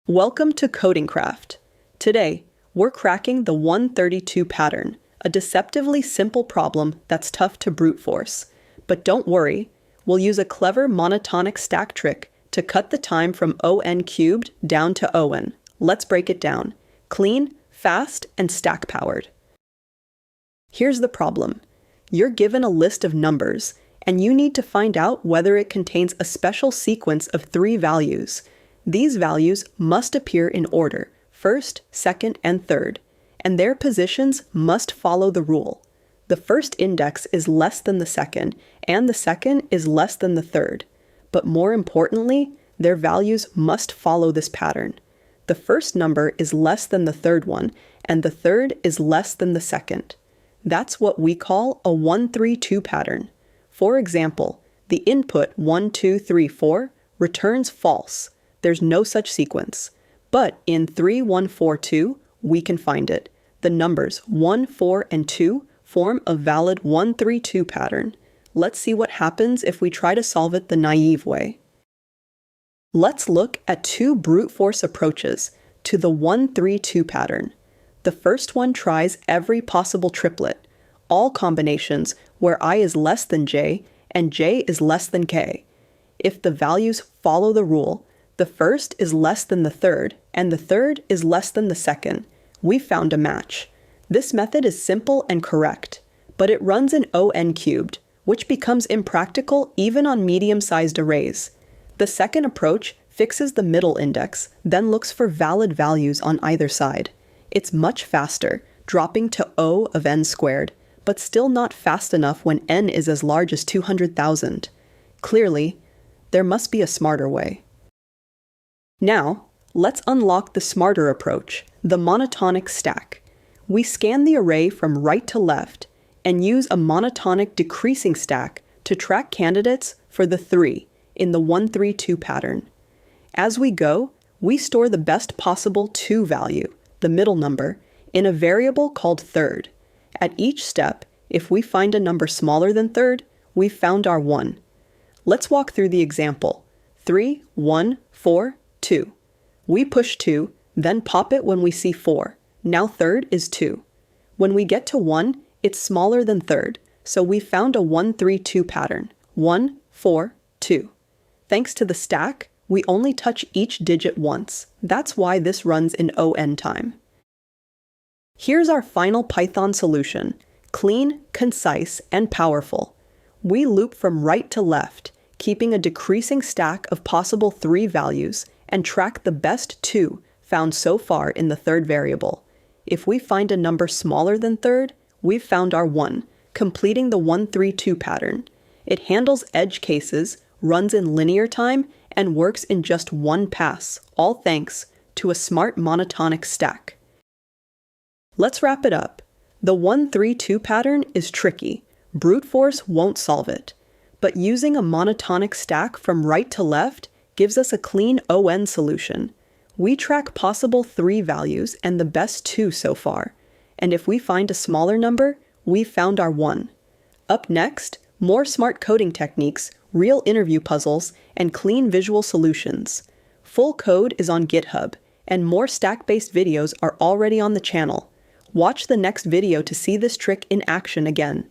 Welcome to CodingCraft. Today, we're cracking the 132 pattern, a deceptively simple problem that's tough to brute force. But don't worry, we'll use a clever monotonic stack trick to cut the time from ON cubed down to ON. Let's break it down. Clean, fast, and stack powered. Here's the problem. You're given a list of numbers, and you need to find out whether it contains a special sequence of 3 values. These values must appear in order, first, second, and third, and their positions must follow the rule. The first index is less than the second, and the second is less than the third. But more importantly, their values must follow this pattern. The first number is less than the third one, and the third is less than the second. That's what we call a 132 pattern. For example, the input 1, 2, 3, 4 returns false. There's no such sequence. But in 3, 1, 4, 2, we can find it. The numbers 1, 4, and 2 form a valid 132 pattern. Let's see what happens if we try to solve it the naive way. Let's look at 2 brute force approaches to the 132 pattern. The first one tries every possible triplet, all combinations where I is less than j and j is less than k. If the values follow the rule, the first is less than the third, and the third is less than the second. We found a match. This method is simple and correct, but it runs in ON cubed, which becomes impractical even on medium-sized arrays. The second approach fixes the middle index, then looks for valid values on either side. It's much faster, dropping to O of n squared, but still not fast enough when n is as large as 200,000. Clearly, there must be a smarter way. Now, let's unlock the smarter approach, the monotonic stack. We scan the array from right to left and use a monotonic decreasing stack to track candidates for the 3 in the 132 pattern. As we go, we store the best possible 2 value, the middle number, in a variable called third. At each step, if we find a number smaller than third, we've found our 1. Let's walk through the example. 3, 1, 4, 2. We push 2, then pop it when we see 4. Now third is 2. When we get to 1, it's smaller than third, so we found a 132 pattern. 1, 4, 2. Thanks to the stack, we only touch each digit once. That's why this runs in ON time. Here's our final Python solution. Clean, concise, and powerful. We loop from right to left, keeping a decreasing stack of possible 3 values, and track the best 2 found so far in the third variable. If we find a number smaller than third, we've found our 1, completing the 132 pattern. It handles edge cases, runs in linear time, and works in just one pass, all thanks to a smart monotonic stack. Let's wrap it up. The 132 pattern is tricky. Brute force won't solve it. But using a monotonic stack from right to left gives us a clean ON solution. We track possible 3 values and the best 2 so far. And if we find a smaller number, we've found our 1. Up next, more smart coding techniques, real interview puzzles, and clean visual solutions. Full code is on GitHub, and more stack-based videos are already on the channel. Watch the next video to see this trick in action again.